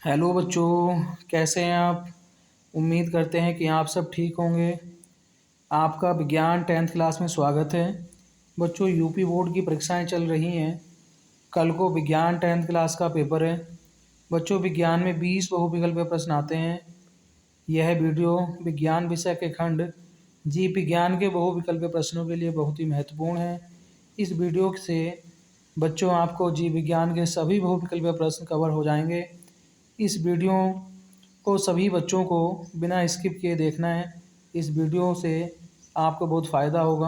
Hello बच्चों, कैसे हैं आप। उम्मीद करते हैं कि आप सब ठीक होंगे। आपका विज्ञान 10th क्लास में स्वागत है। बच्चों, यूपी बोर्ड की परीक्षाएं चल रही हैं। कल को विज्ञान 10th क्लास का पेपर है। बच्चों, विज्ञान में 20 बहुविकल्पीय प्रश्न आते हैं। यह वीडियो विज्ञान विषय के खंड जीव विज्ञान के बहुविकल्पीय प्रश्नों के लिए बहुत ही महत्वपूर्ण है। इस वीडियो से बच्चों आपको जीव विज्ञान के सभी बहुविकल्पीय प्रश्न कवर हो जाएंगे। इस वीडियो को सभी बच्चों को बिना स्किप किए देखना है। इस वीडियो से आपको बहुत फ़ायदा होगा।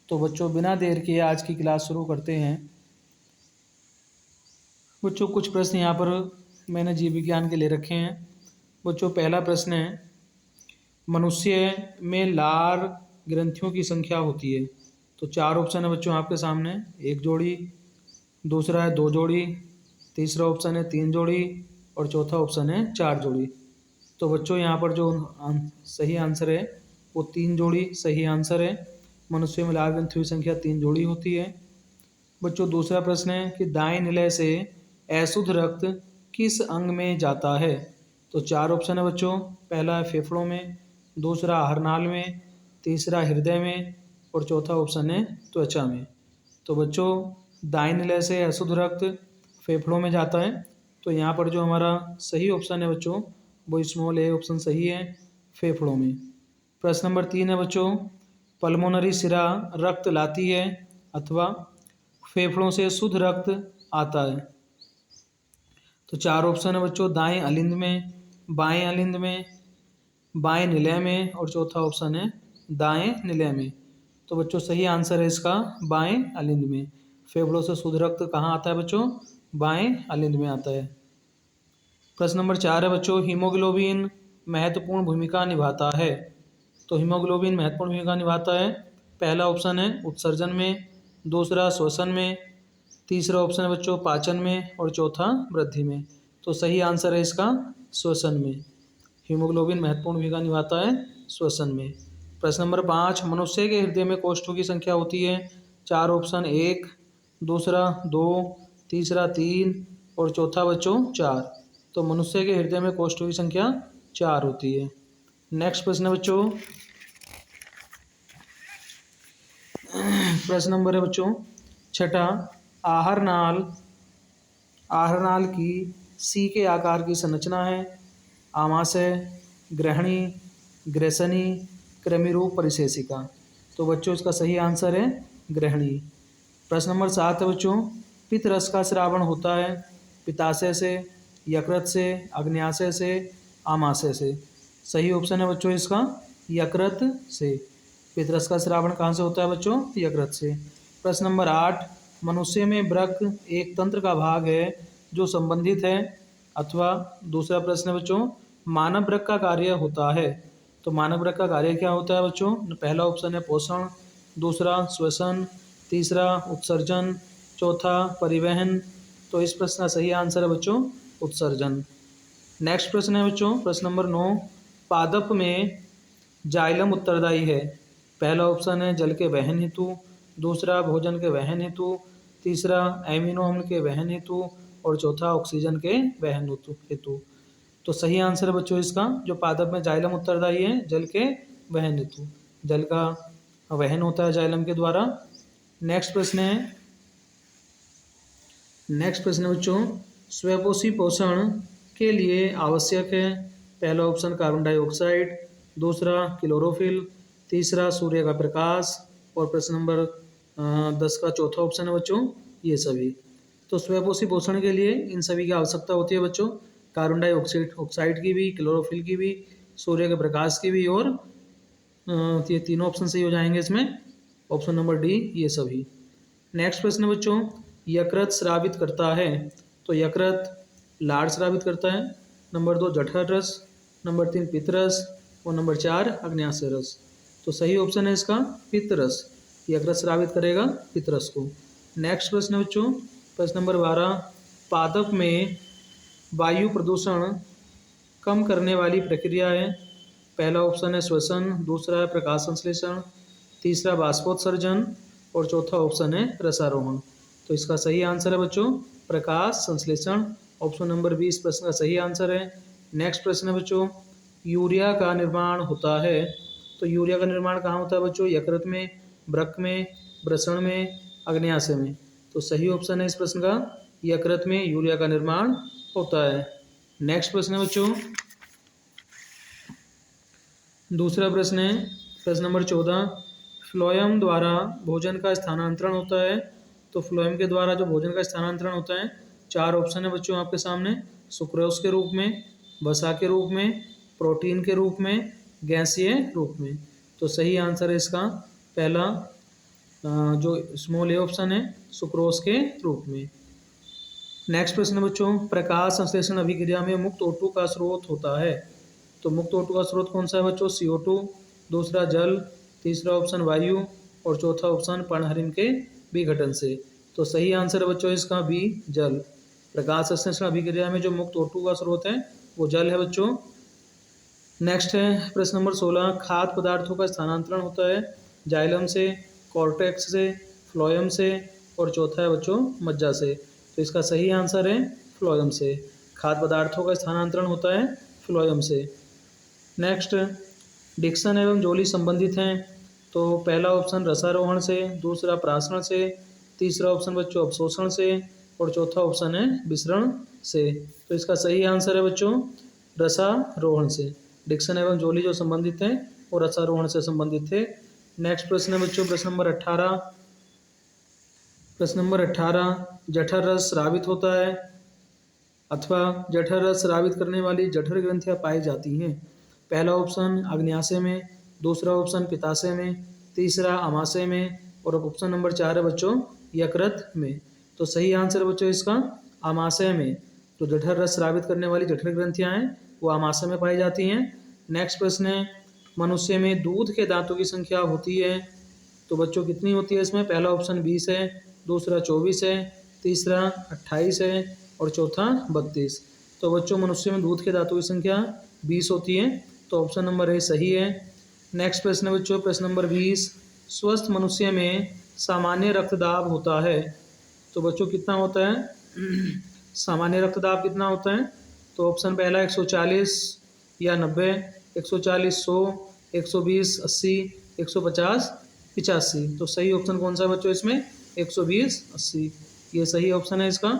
तो बच्चों, बिना देर किए आज की क्लास शुरू करते हैं। बच्चों, कुछ प्रश्न यहाँ पर मैंने जीव विज्ञान के ले रखे हैं। बच्चों, पहला प्रश्न है, मनुष्य में लार ग्रंथियों की संख्या होती है। तो 4 ऑप्शन है बच्चों आपके सामने। 1 जोड़ी, दूसरा है 2 जोड़ी, तीसरा ऑप्शन है 3 जोड़ी और चौथा ऑप्शन है 4 जोड़ी। तो बच्चों, यहाँ पर जो सही आंसर है वो 3 जोड़ी सही आंसर है। मनुष्य में लार ग्रंथियों की संख्या 3 जोड़ी होती है। बच्चों, दूसरा प्रश्न है कि दाएं निलय से अशुद्ध रक्त किस अंग में जाता है। तो 4 ऑप्शन है बच्चों। पहला है फेफड़ों में, दूसरा आहारनाल में, तीसरा हृदय में और चौथा ऑप्शन है त्वचा में। तो बच्चों, दाएं निलय से अशुद्ध रक्त फेफड़ों में जाता है। तो यहाँ पर जो हमारा सही ऑप्शन है बच्चों वो स्मॉल ए ऑप्शन सही है, फेफड़ों में। प्रश्न नंबर 3 है बच्चों, पल्मोनरी सिरा रक्त लाती है अथवा फेफड़ों से शुद्ध रक्त आता है। तो 4 ऑप्शन है बच्चों, दाएं अलिंद में, बाएं अलिंद में, बाएं निलय में और चौथा ऑप्शन है दाएं निलय में। तो बच्चों, सही आंसर है इसका बाएं अलिंद में। फेफड़ों से शुद्ध रक्त कहाँ आता है बच्चों? बाएं अलिंद में आता है। प्रश्न नंबर 4 है बच्चों, हीमोग्लोबिन महत्वपूर्ण भूमिका निभाता है। तो हीमोग्लोबिन महत्वपूर्ण भूमिका निभाता है। पहला ऑप्शन है उत्सर्जन में, दूसरा श्वसन में, तीसरा ऑप्शन है बच्चों पाचन में और चौथा वृद्धि में। तो सही आंसर है इसका श्वसन में। हीमोग्लोबिन महत्वपूर्ण भूमिका निभाता है श्वसन में। प्रश्न नंबर 5, मनुष्य के हृदय में कोष्ठों की संख्या होती है। 4 ऑप्शन 1, दूसरा 2, तीसरा 3 और चौथा बच्चों 4। तो मनुष्य के हृदय में कोष्ठों की संख्या 4 होती है। नेक्स्ट प्रश्न है बच्चों, प्रश्न नंबर है बच्चों छठा, आहारनाल आहारनाल की सी के आकार की संरचना है। आमाशय, ग्रहणी, ग्रेसनी, कृमिरूप परिशेषिका। तो बच्चों, इसका सही आंसर है ग्रहणी। प्रश्न नंबर 7 है बच्चों, पित्त रस का स्रावण होता है पित्ताशय से, यकृत से, अग्न्याशय से, आमाशय से। सही ऑप्शन है बच्चों इसका यकृत से। पित्त रस का स्रावण कहाँ से होता है बच्चों? यकृत से। प्रश्न नंबर 8, मनुष्य में वृक्क एक तंत्र का भाग है जो संबंधित है अथवा दूसरा प्रश्न है बच्चों, मानव वृक्क का कार्य होता है। तो मानव वृक्क का कार्य क्या होता है बच्चों? पहला ऑप्शन है पोषण, दूसरा श्वसन, तीसरा उत्सर्जन, चौथा परिवहन। तो इस प्रश्न का सही आंसर है बच्चों उत्सर्जन। नेक्स्ट प्रश्न है बच्चों प्रश्न नंबर 9, पादप में जाइलम उत्तरदायी है। पहला ऑप्शन है जल के वहन हेतु, दूसरा भोजन के वहन हेतु, तीसरा एमिनो अम्ल के वहन हेतु और चौथा ऑक्सीजन के वहन हेतु। तो सही आंसर है बच्चों इसका जो पादप में जाइलम उत्तरदायी है जल के वहन हेतु। जल का वहन होता है जाइलम के द्वारा। नेक्स्ट प्रश्न है बच्चों, स्वपोषी पोषण के लिए आवश्यक है। पहला ऑप्शन कार्बन डाइऑक्साइड, दूसरा क्लोरोफिल, तीसरा सूर्य का प्रकाश और प्रश्न नंबर 10 का चौथा ऑप्शन है बच्चों ये सभी। तो स्वपोषी पोषण के लिए इन सभी की आवश्यकता होती है बच्चों, कार्बन डाइऑक्साइड की भी, क्लोरोफिल की भी, सूर्य के प्रकाश की भी और ये तीनों ऑप्शन सही हो जाएंगे इसमें। ऑप्शन नंबर डी ये सभी। नेक्स्ट प्रश्न बच्चों, यकृत स्रावित करता है। तो यकृत लार स्रावित करता है। नंबर 2 जठर रस, नंबर 3 पित्त रस और नंबर 4 अग्न्याशय रस। तो सही ऑप्शन है इसका पित्त रस। यकृत स्रावित करेगा पित्त रस को। नेक्स्ट प्रश्न बच्चों प्रश्न नंबर 12, पादप में वायु प्रदूषण कम करने वाली प्रक्रिया है। पहला ऑप्शन है श्वसन, दूसरा है प्रकाश संश्लेषण, तीसरा बाष्पोत्सर्जन और चौथा ऑप्शन है रसारोहण। तो इसका सही आंसर है बच्चों प्रकाश संश्लेषण ऑप्शन नंबर बी इस प्रश्न का सही आंसर है। नेक्स्ट प्रश्न है बच्चों, यूरिया का निर्माण होता है। तो यूरिया का निर्माण कहाँ होता है बच्चों? यकृत में, वृक्क में, वृषण में, अग्न्याशय में। तो सही ऑप्शन है इस प्रश्न का यकृत में यूरिया का निर्माण होता है। नेक्स्ट प्रश्न है बच्चों, दूसरा प्रश्न है प्रश्न नंबर 14, फ्लोएम द्वारा भोजन का स्थानांतरण होता है। तो फ्लोएम के द्वारा जो भोजन का स्थानांतरण होता है, चार ऑप्शन है बच्चों आपके सामने, सुक्रोज के रूप में, वसा के रूप में, प्रोटीन के रूप में, गैसीय रूप में। तो सही आंसर है इसका पहला जो स्मॉल ए ऑप्शन है, सुक्रोज के रूप में। नेक्स्ट प्रश्न है बच्चों, प्रकाश संश्लेषण अभिक्रिया में मुक्त O2 का स्रोत होता है। तो मुक्त O2 का स्रोत कौन सा है बच्चों? CO2, दूसरा जल, तीसरा ऑप्शन वायु और चौथा ऑप्शन पर्णहरिण के विघटन से। तो सही आंसर है बच्चों इसका बी, जल। प्रकाश संश्लेषण अभिक्रिया में जो मुक्त O2 का स्रोत है वो जल है बच्चों। नेक्स्ट है प्रश्न नंबर 16, खाद्य पदार्थों का स्थानांतरण होता है जाइलम से, कॉर्टेक्स से, फ्लोएम से और चौथा है बच्चों मज्जा से। तो इसका सही आंसर है फ्लोएम से। खाद्य पदार्थों का स्थानांतरण होता है फ्लोएम से। नेक्स्ट, डिक्सन एवं जोली संबंधित हैं। तो पहला ऑप्शन रसारोहण से, दूसरा प्रासरण से, तीसरा ऑप्शन बच्चों अवशोषण से और चौथा ऑप्शन है विसरण से। तो इसका सही आंसर है बच्चों रसारोहण से। डिक्सन एवं जोली जो संबंधित हैं वो रसारोहण से संबंधित थे। नेक्स्ट प्रश्न है बच्चों प्रश्न नंबर 18। प्रश्न नंबर 18, जठर रस स्रावित होता है अथवा जठर रस स्रावित करने वाली जठर ग्रंथियां पाई जाती हैं। पहला ऑप्शन अग्न्याशय में, दूसरा ऑप्शन पित्ताशय में, तीसरा अमाशय में और ऑप्शन नंबर 4 है बच्चों यकृत में। तो सही आंसर बच्चों इसका अमाशय में। तो जठर रस स्रावित करने वाली जठर ग्रंथियां हैं वो अमाशय में पाई जाती हैं। नेक्स्ट प्रश्न है, मनुष्य में दूध के दांतों की संख्या होती है। तो बच्चों कितनी होती है इसमें? पहला ऑप्शन 20 है, दूसरा 24 है, तीसरा 28 है और चौथा 32। तो बच्चों मनुष्य में दूध के दांतों की संख्या 20 होती है। तो ऑप्शन नंबर ए सही है। नेक्स्ट प्रश्न है बच्चों प्रश्न नंबर 20, स्वस्थ मनुष्य में सामान्य रक्तदाब होता है। तो बच्चों कितना होता है सामान्य रक्तदाब कितना होता है? तो ऑप्शन पहला 140 या 90, 140 100, 120 80, 150 85। तो सही ऑप्शन कौन सा है बच्चों इसमें? 120 80, ये सही ऑप्शन है इसका।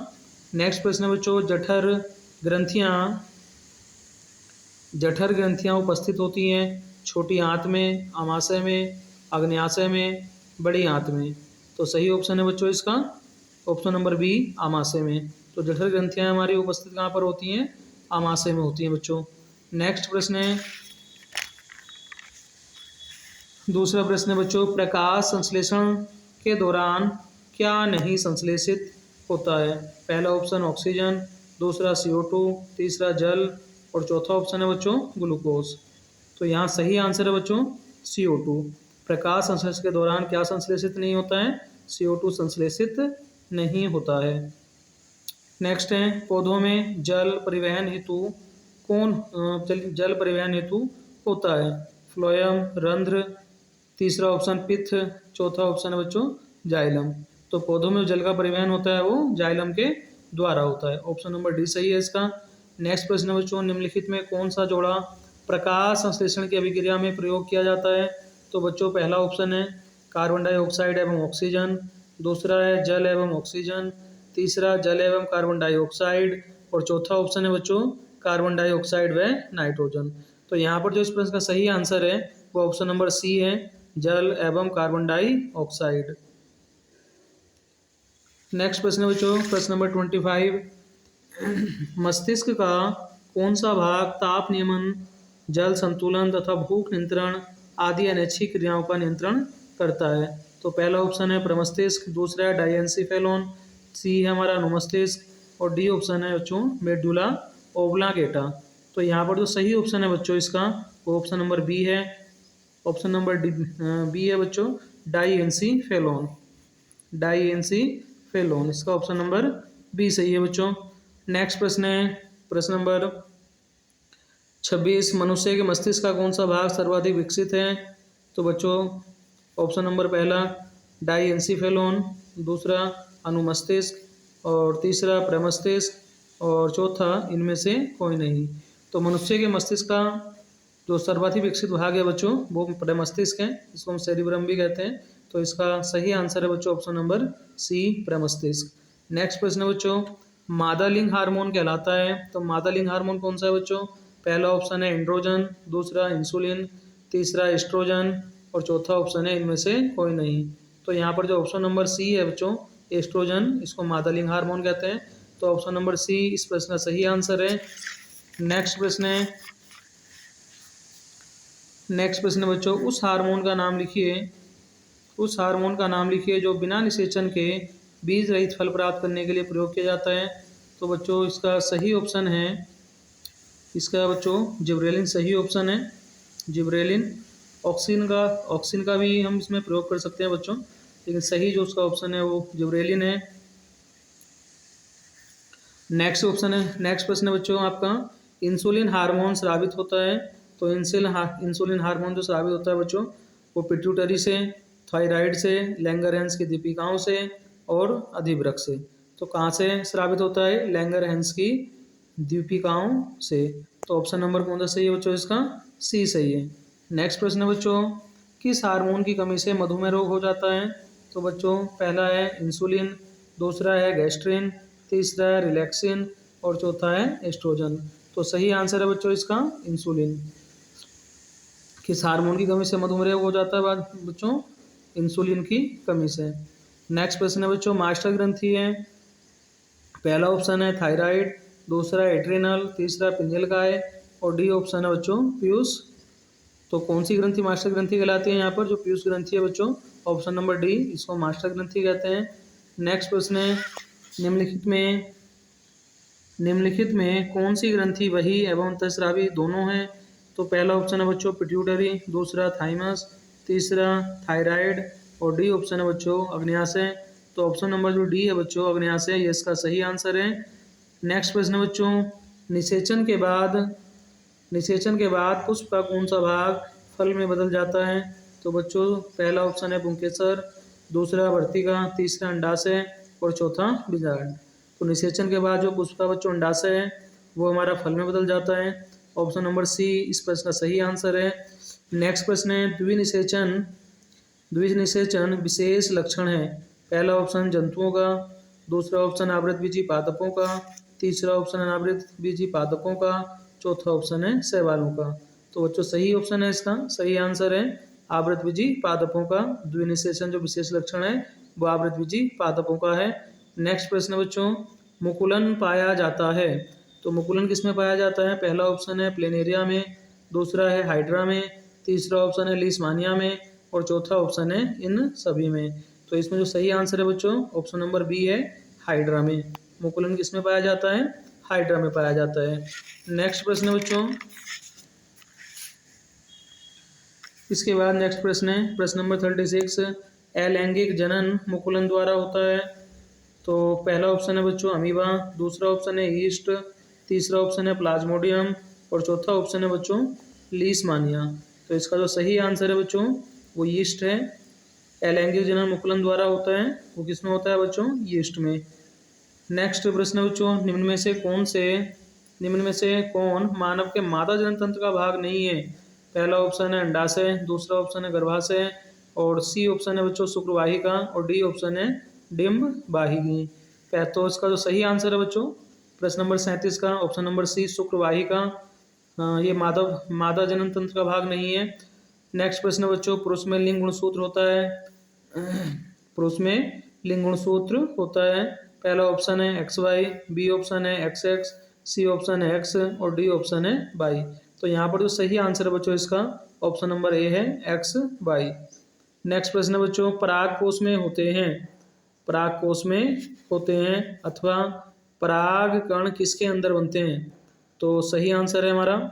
नेक्स्ट प्रश्न है बच्चों, जठर ग्रंथियाँ उपस्थित होती हैं छोटी आंत में, अमाशय में, अग्न्याशय में, बड़ी आंत में। तो सही ऑप्शन है बच्चों इसका ऑप्शन नंबर बी, अमाशय में। तो जठर ग्रंथियाँ हमारी उपस्थित कहाँ पर होती हैं? अमाशय में होती हैं बच्चों। नेक्स्ट प्रश्न है, दूसरा प्रश्न है बच्चों, प्रकाश संश्लेषण के दौरान क्या नहीं संश्लेषित होता है? पहला ऑप्शन ऑक्सीजन, दूसरा CO2, तीसरा जल और चौथा ऑप्शन है बच्चों ग्लूकोज। तो यहाँ सही आंसर है बच्चों CO2। प्रकाश संश्लेषण के दौरान क्या संश्लेषित नहीं होता है? CO2 संश्लेषित नहीं होता है। नेक्स्ट है, पौधों में जल परिवहन हेतु होता है? फ्लोएम, रंध्र, तीसरा ऑप्शन पित्त, चौथा ऑप्शन है बच्चों जाइलम। तो पौधों में जल का परिवहन होता है वो जाइलम के द्वारा होता है। ऑप्शन नंबर डी सही है इसका। नेक्स्ट प्रश्न है बच्चों, निम्नलिखित में कौन सा जोड़ा प्रकाश संश्लेषण की अभिक्रिया में प्रयोग किया जाता है? तो बच्चों पहला ऑप्शन है कार्बन डाइऑक्साइड एवं ऑक्सीजन, दूसरा है जल एवं ऑक्सीजन, तीसरा जल एवं कार्बन डाइऑक्साइड और चौथा ऑप्शन है बच्चों कार्बन डाइऑक्साइड व नाइट्रोजन। तो यहाँ पर जो इस प्रश्न का सही आंसर है वो ऑप्शन नंबर सी है, जल एवं कार्बन डाइऑक्साइड। नेक्स्ट प्रश्न है बच्चों प्रश्न नंबर 25, मस्तिष्क का कौन सा भाग ताप नियमन, जल संतुलन तथा भूख नियंत्रण आदि अनैच्छिक क्रियाओं का नियंत्रण करता है? तो पहला ऑप्शन है प्रमस्तिष्क, दूसरा है डायंसिफेलोन, सी है हमारा अनुमस्तिष्क और डी ऑप्शन है बच्चों मेडुला ओब्लांगेटा। तो यहाँ पर जो सही ऑप्शन है बच्चों इसका वो ऑप्शन नंबर बी है। ऑप्शन नंबर बी है बच्चों डायंसिफेलोन, डायंसिफेलोन, इसका ऑप्शन नंबर बी सही है बच्चों। नेक्स्ट प्रश्न है प्रश्न नंबर 26, मनुष्य के मस्तिष्क का कौन सा भाग सर्वाधिक विकसित है? तो बच्चों ऑप्शन नंबर पहला डायंसिफेलोन, दूसरा अनुमस्तिष्क और तीसरा प्रमस्तिष्क और चौथा इनमें से कोई नहीं। तो मनुष्य के मस्तिष्क का जो सर्वाधिक विकसित भाग है बच्चों वो प्रमस्तिष्क है, इसको हम सेरिब्रम भी कहते हैं। तो इसका सही आंसर है बच्चों ऑप्शन नंबर सी, प्रमस्तिष्क। नेक्स्ट प्रश्न है बच्चों, मादा लिंग हार्मोन कहलाता है। तो मादा लिंग हार्मोन कौन सा है बच्चों? पहला ऑप्शन है एंड्रोजन, दूसरा इंसुलिन, तीसरा एस्ट्रोजन और चौथा ऑप्शन है इनमें से कोई नहीं। तो यहाँ पर जो ऑप्शन नंबर सी है बच्चों, एस्ट्रोजन, इसको मादा लिंग हार्मोन कहते हैं। तो ऑप्शन नंबर सी इस प्रश्न का सही आंसर है। नेक्स्ट प्रश्न है बच्चों, उस हार्मोन का नाम लिखिए, उस हार्मोन का नाम लिखिए जो बिना निषेचन के बीज रहित फल प्राप्त करने के लिए प्रयोग किया जाता है। तो बच्चों इसका सही ऑप्शन है, इसका बच्चों जिब्रेलिन सही ऑप्शन है। जिब्रेलिन, ऑक्सिन का भी हम इसमें प्रयोग कर सकते हैं बच्चों, लेकिन सही जो उसका ऑप्शन है वो जिब्रेलिन है। नेक्स्ट प्रश्न है बच्चों आपका, इंसुलिन हार्मोन स्रावित होता है। तो इंसुलिन हार्मोन जो स्रावित होता है बच्चों वो पिट्यूटरी से, थायराइड से, लैंगरहैंस की दीपिकाओं से और अधिवृक्क से। तो कहाँ से स्रावित होता है? लैंगरहैंस की दीपिकाओं से। तो ऑप्शन नंबर कौन सा सही है बच्चों? इसका सी सही है। नेक्स्ट प्रश्न है बच्चों, किस हार्मोन की कमी से मधुमेह रोग हो जाता है? तो बच्चों पहला है इंसुलिन, दूसरा है गैस्ट्रिन, तीसरा है रिलैक्सिन और चौथा है एस्ट्रोजन। तो सही आंसर है बच्चों इसका इंसुलिन। किस हार्मोन की कमी से मधुमेह हो जाता है बच्चों? इंसुलिन की कमी से। नेक्स्ट प्रश्न है बच्चों, मास्टर ग्रंथि है। पहला ऑप्शन है थायराइड, दूसरा एड्रिनल, तीसरा पिंजलकाय और डी ऑप्शन है बच्चों पीयूष। तो कौन सी ग्रंथि मास्टर ग्रंथि कहलाती है यहाँ पर? जो पीयूष ग्रंथि है बच्चों, ऑप्शन नंबर डी, इसको मास्टर ग्रंथि कहते हैं। नेक्स्ट प्रश्न है, निम्नलिखित में कौन सी ग्रंथि वही एवं अंतःस्रावी दोनों है? तो पहला ऑप्शन है बच्चों पिट्यूटरी, दूसरा थाइमस, तीसरा थायराइड और डी ऑप्शन है बच्चों अग्न्याशय। तो ऑप्शन नंबर जो डी है बच्चों अग्न्याशय, ये इसका सही आंसर है। नेक्स्ट प्रश्न है बच्चों, निषेचन के बाद पुष्प का कौन सा भाग फल में बदल जाता है? तो बच्चों पहला ऑप्शन है पुंकेसर, दूसरा वर्तिका, तीसरा अंडाशय और चौथा बीजांड। तो निषेचन के बाद जो पुष्प का बच्चों अंडाशय है वो हमारा फल में बदल जाता है। ऑप्शन नंबर सी इस प्रश्न का सही आंसर है। नेक्स्ट प्रश्न है, द्विनिषेचन विशेष लक्षण है। पहला ऑप्शन जंतुओं का, दूसरा ऑप्शन आवृतबीजी पादपों का, तीसरा ऑप्शन अनावृतबीजी पादपों का, चौथा ऑप्शन है शैवालों का। तो बच्चों सही ऑप्शन है इसका, सही आंसर है आवृतबीजी पादपों का। द्विनिषेचन जो विशेष लक्षण है वो आवृतबीजी पादपों का है। नेक्स्ट प्रश्न बच्चों, मुकुलन पाया जाता है। तो मुकुलन किसमें पाया जाता है? पहला ऑप्शन है प्लेनेरिया में, दूसरा है हाइड्रा में, तीसरा ऑप्शन है लीशमानिया में और चौथा ऑप्शन है इन सभी में। तो इसमें जो सही आंसर है बच्चों ऑप्शन नंबर बी है, हाइड्रा में। मुकुलन किसमें पाया जाता है? हाइड्रा में पाया जाता है। नेक्स्ट प्रश्न है बच्चों, इसके बाद नेक्स्ट प्रश्न है प्रश्न नंबर 36, अलैंगिक जनन मुकुलन द्वारा होता है। तो पहला ऑप्शन है बच्चों अमीबा, दूसरा ऑप्शन है ईस्ट, तीसरा ऑप्शन है प्लाज्मोडियम और चौथा ऑप्शन है बच्चों लीशमानिया। तो इसका जो सही आंसर है बच्चों वो यीस्ट है। अलैंगिक जनन मुकुलन द्वारा होता है, वो किसमें होता है बच्चों? यीस्ट में। नेक्स्ट प्रश्न है बच्चों, निम्न में से कौन मानव के मादा जनन तंत्र का भाग नहीं है? पहला ऑप्शन है अंडाशय, दूसरा ऑप्शन है गर्भाशय और सी ऑप्शन है बच्चों शुक्रवाहिका और डी ऑप्शन है डिम्ब वाहिनी। तो इसका जो सही आंसर है बच्चों प्रश्न नंबर 37 का ऑप्शन नंबर सी शुक्रवाहिका, ये मादा जनन तंत्र का भाग नहीं है। नेक्स्ट प्रश्न बच्चों, पुरुष में लिंग गुणसूत्र होता है। पुरुष में लिंग गुणसूत्र होता है। पहला ऑप्शन है XY, बी ऑप्शन है XX, सी ऑप्शन है X और डी ऑप्शन है Y। तो यहाँ पर जो सही आंसर है बच्चों इसका ऑप्शन नंबर ए है XY। नेक्स्ट प्रश्न है बच्चों, पराग कोष में होते हैं अथवा पराग कण किसके अंदर बनते हैं? तो सही आंसर है हमारा,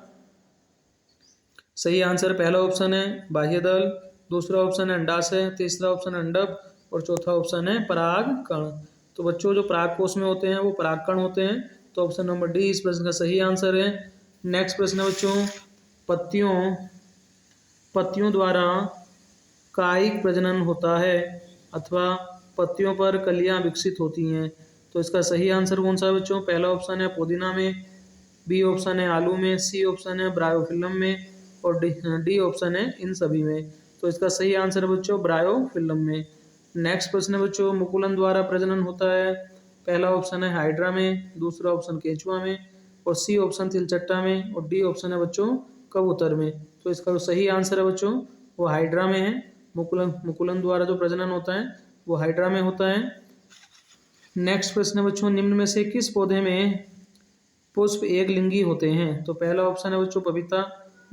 सही आंसर पहला ऑप्शन है बाह्य दल, दूसरा ऑप्शन है अंडाशय, तीसरा ऑप्शन है अंडक और चौथा ऑप्शन है पराग कण। तो बच्चों जो पराग कोष में होते हैं वो पराग कण होते हैं। तो ऑप्शन नंबर डी इस प्रश्न का सही आंसर है। नेक्स्ट प्रश्न है बच्चों, पत्तियों द्वारा कायिक प्रजनन होता है अथवा पत्तियों पर कलियां विकसित होती हैं। तो इसका सही आंसर कौन सा है बच्चों? पहला ऑप्शन है पुदीना में, बी ऑप्शन है आलू में, सी ऑप्शन है ब्रायोफिल्म में, और डी ऑप्शन है इन सभी में। तो इसका सही आंसर है बच्चों ब्रायोफिल्म में। नेक्स्ट प्रश्न है बच्चों, मुकुलन द्वारा प्रजनन होता है। पहला ऑप्शन है हाइड्रा में, दूसरा ऑप्शन केंचुआ में, और सी ऑप्शन तिलचट्टा में, और डी ऑप्शन है बच्चों कबूतर में। तो इसका जो सही आंसर है बच्चों वो हाइड्रा में है। मुकुलन मुकुलन द्वारा जो प्रजनन होता है वो हाइड्रा में होता है। नेक्स्ट प्रश्न है बच्चों, निम्न में से किस पौधे में पुष्प एक लिंगी होते हैं? तो पहला ऑप्शन है बच्चों पपीता,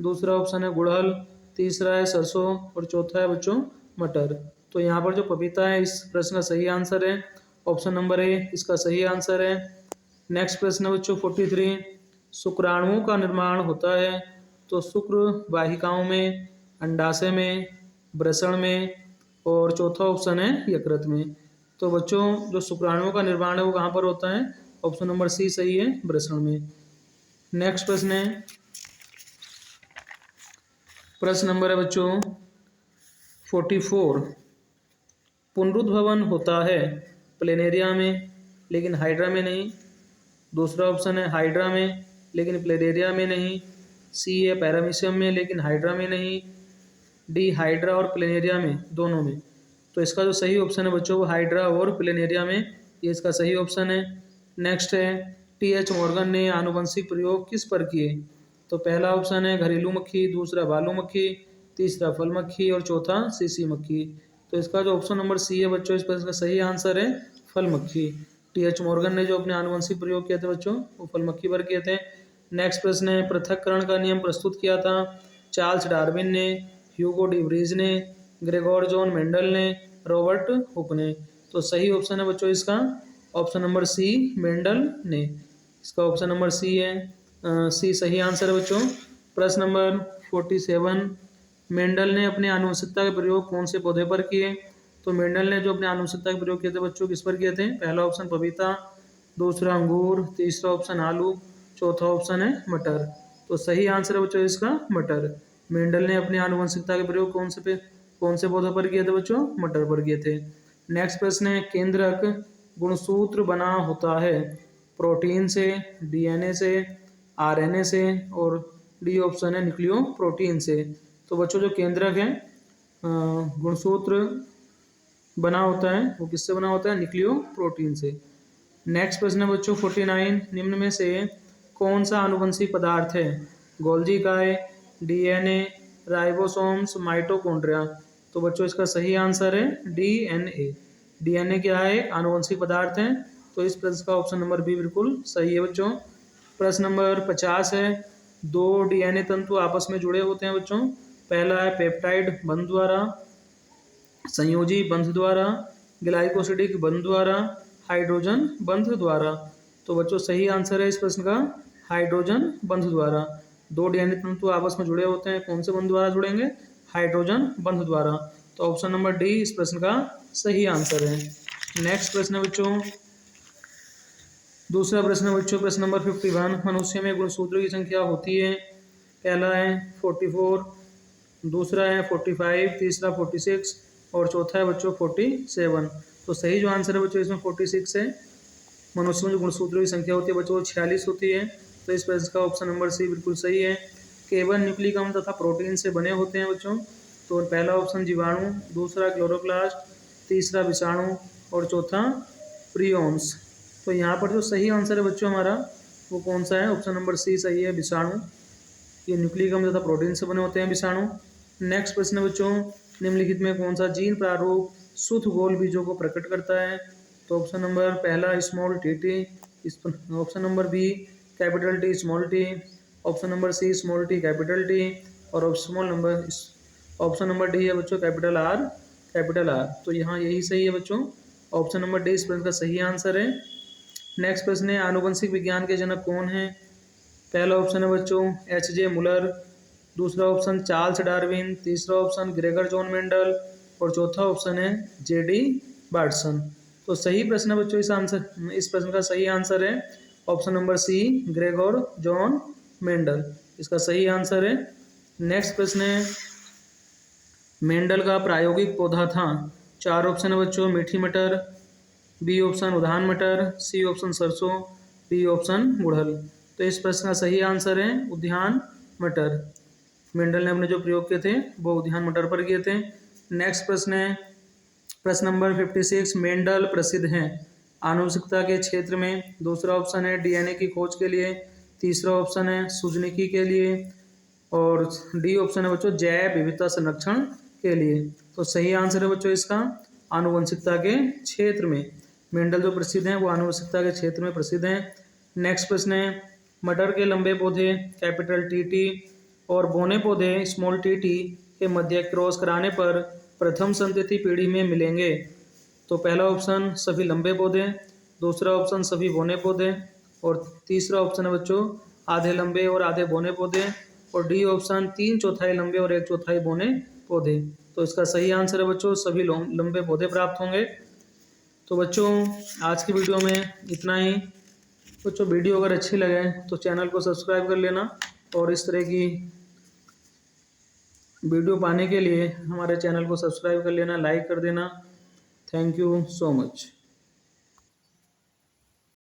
दूसरा ऑप्शन है गुड़हल, तीसरा है सरसों, और चौथा है बच्चों मटर। तो यहाँ पर जो पपीता है इस प्रश्न का सही आंसर है, ऑप्शन नंबर ए इसका सही आंसर है। नेक्स्ट प्रश्न है बच्चों 43, शुक्राणुओं का निर्माण होता है। तो शुक्र वाहिकाओं में, अंडाशय में, वृषण में, और चौथा ऑप्शन है यकृत में। तो बच्चों जो शुक्राणुओं का निर्माण है वो कहाँ पर होता है? ऑप्शन नंबर सी सही है, वृषण में। नेक्स्ट प्रश्न है, प्रश्न नंबर है बच्चों 44, पुनरुद्भवन होता है प्लेनेरिया में लेकिन हाइड्रा में नहीं। दूसरा ऑप्शन है हाइड्रा में लेकिन प्लेनेरिया में नहीं। सी है पैरामीशियम में लेकिन हाइड्रा में नहीं। डी हाइड्रा और प्लेनेरिया में, दोनों में। तो इसका जो सही ऑप्शन है बच्चों वो हाइड्रा और प्लेनेरिया में, ये इसका सही ऑप्शन है। नेक्स्ट है, टी.एच. मॉर्गन ने आनुवंशिक प्रयोग किस पर किए? तो पहला ऑप्शन है घरेलू मक्खी, दूसरा बालू मक्खी, तीसरा फल मक्खी, और चौथा सीसी मक्खी। तो इसका जो ऑप्शन नंबर सी है बच्चों, इस पर इसका सही आंसर है फल मक्खी। टी.एच. मॉर्गन ने जो अपने आनुवंशिक प्रयोग किए थे बच्चों वो फल मक्खी पर किए थे। नेक्स्ट प्रश्न है, पृथक्करण का नियम प्रस्तुत किया था चार्ल्स डार्विन ने, ह्यूगो डी व्रीज ने, ग्रेगोर जॉन मेंडल ने, रॉबर्ट हुक ने। तो सही ऑप्शन है बच्चों इसका ऑप्शन नंबर सी मेंडल ने। इसका ऑप्शन नंबर सी है, सी सही आंसर है बच्चों। प्रश्न नंबर 47, मेंडल ने अपने आनुवंशिकता के प्रयोग कौन से पौधे पर किए? तो मेंडल ने जो अपने आनुवंशिकता के प्रयोग किए थे बच्चों किस पर किए थे? पहला ऑप्शन पपीता, दूसरा अंगूर, तीसरा ऑप्शन आलू, चौथा ऑप्शन है मटर। तो सही आंसर है बच्चों इसका मटर। मेंडल ने अपनी आनुवंशिकता के प्रयोग कौन से पौधों पर किए थे बच्चों? मटर पर किए थे। नेक्स्ट प्रश्न है, केंद्रक गुणसूत्र बना होता है प्रोटीन से, डीएनए से, आरएनए से, और डी ऑप्शन है न्यूक्लियो प्रोटीन से। तो बच्चों जो केंद्रक है गुणसूत्र बना होता है वो किससे बना होता है? न्यूक्लियो प्रोटीन से। नेक्स्ट प्रश्न है बच्चों 49, निम्न में से कौन सा आनुवंशिक पदार्थ है? गोल्जी काय, डीएनए, राइबोसोम्स, माइटोकॉन्ड्रिया। तो बच्चों इसका सही आंसर है डीएनए। डीएनए क्या है? आनुवंशिक पदार्थ है। तो इस प्रश्न का ऑप्शन नंबर बी बिल्कुल सही है बच्चों। प्रश्न नंबर 50 है, दो डीएनए तंतु आपस में जुड़े होते हैं बच्चों। पहला है पेप्टाइड बंध द्वारा, संयोजी बंध द्वारा, ग्लाइकोसिडिक बंध द्वारा, हाइड्रोजन बंध द्वारा। तो बच्चों सही आंसर है इस प्रश्न का हाइड्रोजन बंध द्वारा। दो डीएनए तंतु आपस में जुड़े होते हैं, कौन से बंध द्वारा जुड़ेंगे? हाइड्रोजन बंध द्वारा। तो ऑप्शन नंबर डी इस प्रश्न का सही आंसर है। नेक्स्ट प्रश्न है बच्चों, दूसरा प्रश्न है बच्चों, प्रश्न नंबर 51, मनुष्य में गुणसूत्रों की संख्या होती है। पहला है 44, दूसरा है 45, तीसरा 46, और चौथा है बच्चों 47। तो सही जो आंसर है बच्चों इसमें 46 है। मनुष्य में जो गुणसूत्रों की संख्या होती है बच्चों 46 होती है। तो इस प्रश्न का ऑप्शन नंबर सी बिल्कुल सही है। केवल न्यूक्लिक अम्ल तथा प्रोटीन से बने होते हैं बच्चों। तो पहला ऑप्शन जीवाणु, दूसरा क्लोरोप्लास्ट, तीसरा विषाणु, और चौथा प्रियोन्स। तो यहाँ पर जो सही आंसर है बच्चों हमारा वो कौन सा है? ऑप्शन नंबर सी सही है, विषाणु। ये न्यूक्लिक अम्ल तथा प्रोटीन से बने होते हैं विषाणु। नेक्स्ट प्रश्न है बच्चों, निम्नलिखित में कौन सा जीन प्रारूप शुद्ध गोल बीजों को प्रकट करता है? तो ऑप्शन नंबर पहला small T T, option number B capital T small T, option number C small T capital T, और ऑप्शन नंबर डी है बच्चों कैपिटल आर कैपिटल आर। तो यहाँ यही सही है बच्चों, ऑप्शन नंबर डी इस प्रश्न का सही आंसर है। नेक्स्ट प्रश्न है, आनुवंशिक विज्ञान के जनक कौन है? पहला ऑप्शन है बच्चों एच.जे. मुलर, दूसरा ऑप्शन चार्ल्स डार्विन, तीसरा ऑप्शन ग्रेगर जॉन मेंडल, और चौथा ऑप्शन है जे.डी. बार्टसन। तो सही प्रश्न है बच्चों इस प्रश्न का सही आंसर है option number C Gregor John Mendel, इसका सही आंसर है। नेक्स्ट प्रश्न है, मेंडल का प्रायोगिक पौधा था। चार ऑप्शन है बच्चों मीठी मटर, बी ऑप्शन उद्यान मटर, सी ऑप्शन सरसों, डी ऑप्शन गुड़हल। तो इस प्रश्न का सही आंसर है उद्यान मटर। मेंडल ने अपने जो प्रयोग किए थे वो उद्यान मटर पर किए थे। नेक्स्ट प्रश्न है प्रश्न नंबर 56। मेंडल प्रसिद्ध हैं आनुवंशिकता के क्षेत्र में। दूसरा ऑप्शन है डीएनए की खोज के लिए, तीसरा ऑप्शन है सूजनिकी के लिए, और डी ऑप्शन है बच्चों जैव विविधता संरक्षण के लिए। तो सही आंसर है बच्चों इसका आनुवंशिकता के क्षेत्र में। मेंडल जो प्रसिद्ध हैं वो आनुवंशिकता के क्षेत्र में प्रसिद्ध हैं। नेक्स्ट प्रश्न है मटर के लंबे पौधे कैपिटल टी और बौने पौधे स्मॉल टी के मध्य क्रॉस कराने पर प्रथम संतति पीढ़ी में मिलेंगे। तो पहला ऑप्शन सभी लंबे पौधे, दूसरा ऑप्शन सभी बौने पौधे, और तीसरा ऑप्शन है बच्चों आधे लंबे और आधे बौने पौधे, और डी ऑप्शन 3/4 लंबे और 1/4 बौने पौधे। तो इसका सही आंसर है बच्चों सभी लंबे पौधे प्राप्त होंगे। तो बच्चों आज की वीडियो में इतना ही। बच्चों वीडियो अगर अच्छी लगे तो चैनल को सब्सक्राइब कर लेना, और इस तरह की वीडियो पाने के लिए हमारे चैनल को सब्सक्राइब कर लेना, लाइक कर देना। Thank you so much.